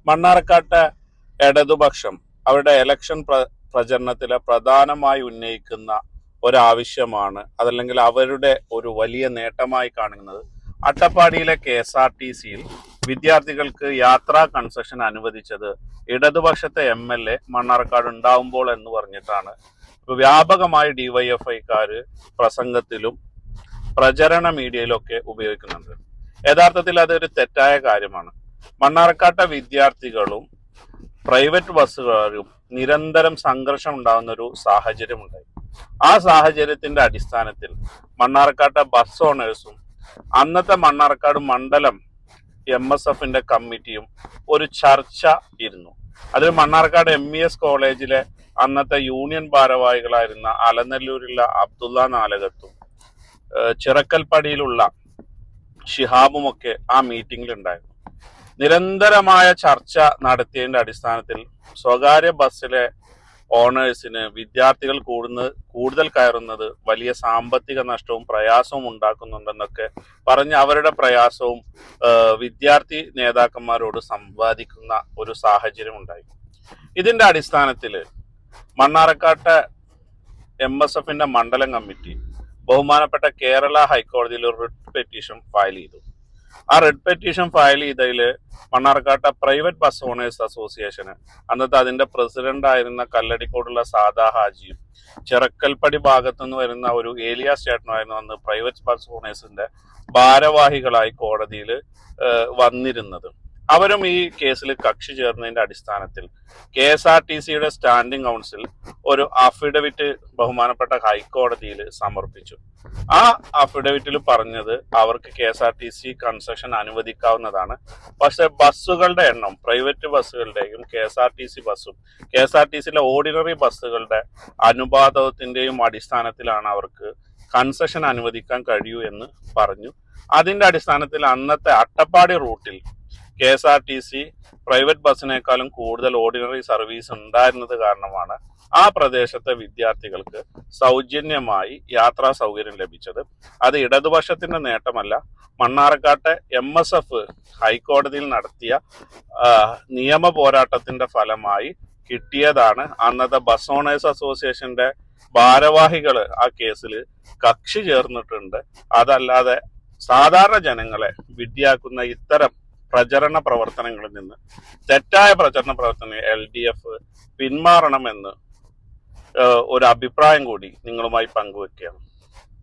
മണ്ണാർക്കാട്ടെ ഇടതുപക്ഷം അവരുടെ ഇലക്ഷൻ പ്രചരണത്തിലെ പ്രധാനമായി ഉന്നയിക്കുന്ന ഒരാവശ്യമാണ്, അതല്ലെങ്കിൽ അവരുടെ ഒരു വലിയ നേട്ടമായി കാണുന്നത് അട്ടപ്പാടിയിലെ KSRTCയിൽ വിദ്യാർത്ഥികൾക്ക് യാത്രാ കൺസെഷൻ അനുവദിച്ചത് ഇടതുപക്ഷത്തെ MLA മണ്ണാർക്കാട് ഉണ്ടാവുമ്പോൾ എന്ന് പറഞ്ഞിട്ടാണ്. വ്യാപകമായി DYFIക്കാര് പ്രസംഗത്തിലും പ്രചരണ മീഡിയയിലൊക്കെ ഉപയോഗിക്കുന്നുണ്ട്. യഥാർത്ഥത്തിൽ അതൊരു തെറ്റായ കാര്യമാണ്. മണ്ണാർക്കാട്ടെ വിദ്യാർത്ഥികളും പ്രൈവറ്റ് ബസ്സുകാരും നിരന്തരം സംഘർഷം ഉണ്ടാകുന്ന ഒരു സാഹചര്യമുണ്ടായി. ആ സാഹചര്യത്തിന്റെ അടിസ്ഥാനത്തിൽ മണ്ണാർക്കാട്ടെ ബസ് ഓണേഴ്സും അന്നത്തെ മണ്ണാർക്കാട് മണ്ഡലം MSFന്റെ കമ്മിറ്റിയും ഒരു ചർച്ച ഇരുന്നു. അതിൽ മണ്ണാർക്കാട് MES കോളേജിലെ അന്നത്തെ യൂണിയൻ ഭാരവാഹികളായിരുന്ന അലനല്ലൂരിലുള്ള അബ്ദുള്ള നാലകത്തും ചിറക്കൽപ്പടിയിലുള്ള ഷിഹാബുമൊക്കെ ആ മീറ്റിംഗിൽ ഉണ്ടായിരുന്നു. നിരന്തരമായ ചർച്ച നടത്തിയതിന്റെ അടിസ്ഥാനത്തിൽ സ്വകാര്യ ബസ്സിലെ ഓണേഴ്സിന് വിദ്യാർത്ഥികൾ കൂടുതൽ കയറുന്നത് വലിയ സാമ്പത്തിക നഷ്ടവും പ്രയാസവും ഉണ്ടാക്കുന്നുണ്ടെന്നൊക്കെ പറഞ്ഞ് അവരുടെ പ്രയാസവും വിദ്യാർത്ഥി നേതാക്കന്മാരോട് സംവാദിക്കുന്ന ഒരു സാഹചര്യം ഉണ്ടായി. ഇതിന്റെ അടിസ്ഥാനത്തിൽ മണ്ണാർക്കാട്ടെ MSFന്റെ മണ്ഡലം കമ്മിറ്റി ബഹുമാനപ്പെട്ട കേരള ഹൈക്കോടതിയിൽ ഒരു റിട്ട് പെറ്റീഷൻ ഫയൽ ചെയ്തു. ആ റിട്ട് പെറ്റീഷൻ ഫയൽ ചെയ്തതിൽ മണ്ണാർക്കാട്ടെ പ്രൈവറ്റ് ബസ് ഓണേഴ്സ് അസോസിയേഷന് അന്നത്തെ അതിന്റെ പ്രസിഡന്റ് ആയിരുന്ന കല്ലടിക്കോടുള്ള സാദാ ഹാജിയും ചിറക്കൽപ്പടി ഭാഗത്തുനിന്ന് വരുന്ന ഒരു ഏലിയാസ് ചേട്ടനുമായിരുന്നു അന്ന് പ്രൈവറ്റ് ബസ് ഓണേഴ്സിന്റെ ഭാരവാഹികളായി കോടതിയിൽ വന്നിരുന്നത്. അവരും ഈ കേസിൽ കക്ഷി ചേർന്നതിന്റെ അടിസ്ഥാനത്തിൽ KSRTCയുടെ സ്റ്റാൻഡിംഗ് കൗൺസിൽ ഒരു അഫിഡവിറ്റ് ബഹുമാനപ്പെട്ട ഹൈക്കോടതിയിൽ സമർപ്പിച്ചു. ആ അഫിഡവിറ്റിൽ പറഞ്ഞത് അവർക്ക് KSRTC കൺസെഷൻ അനുവദിക്കാവുന്നതാണ്. പക്ഷെ ബസ്സുകളുടെ എണ്ണം പ്രൈവറ്റ് ബസ്സുകളുടെയും KSRTC ബസ്സും KSRTCയിലെ ഓർഡിനറി ബസ്സുകളുടെ അനുപാതത്തിന്റെയും അടിസ്ഥാനത്തിലാണ് അവർക്ക് കൺസെഷൻ അനുവദിക്കാൻ കഴിയൂ എന്ന് പറഞ്ഞു. അതിന്റെ അടിസ്ഥാനത്തിൽ അന്നത്തെ അട്ടപ്പാടി റൂട്ടിൽ KSRTC പ്രൈവറ്റ് ബസ്സിനേക്കാളും കൂടുതൽ ഓർഡിനറി സർവീസ് ഉണ്ടായിരുന്നത് കാരണമാണ് ആ പ്രദേശത്തെ വിദ്യാർത്ഥികൾക്ക് സൗജന്യമായി യാത്രാ സൗകര്യം ലഭിച്ചത്. അത് ഇടതുപക്ഷത്തിന്റെ നേട്ടമല്ല, മണ്ണാർക്കാട്ടെ MSF ഹൈക്കോടതിയിൽ നടത്തിയ നിയമ പോരാട്ടത്തിന്റെ ഫലമായി കിട്ടിയതാണ്. അന്നത്തെ ബസ് ഓണേഴ്സ് അസോസിയേഷന്റെ ഭാരവാഹികൾ ആ കേസിൽ കക്ഷി ചേർന്നിട്ടുണ്ട്. അതല്ലാതെ സാധാരണ ജനങ്ങളെ വിഡ്ഢിയാക്കുന്ന ഇത്തരം പ്രചരണ പ്രവർത്തനങ്ങളിൽ നിന്ന്, തെറ്റായ പ്രചരണ പ്രവർത്തനങ്ങൾ LDF പിന്മാറണമെന്ന് ഒരു അഭിപ്രായം കൂടി നിങ്ങളുമായി പങ്കുവെക്കുകയാണ്.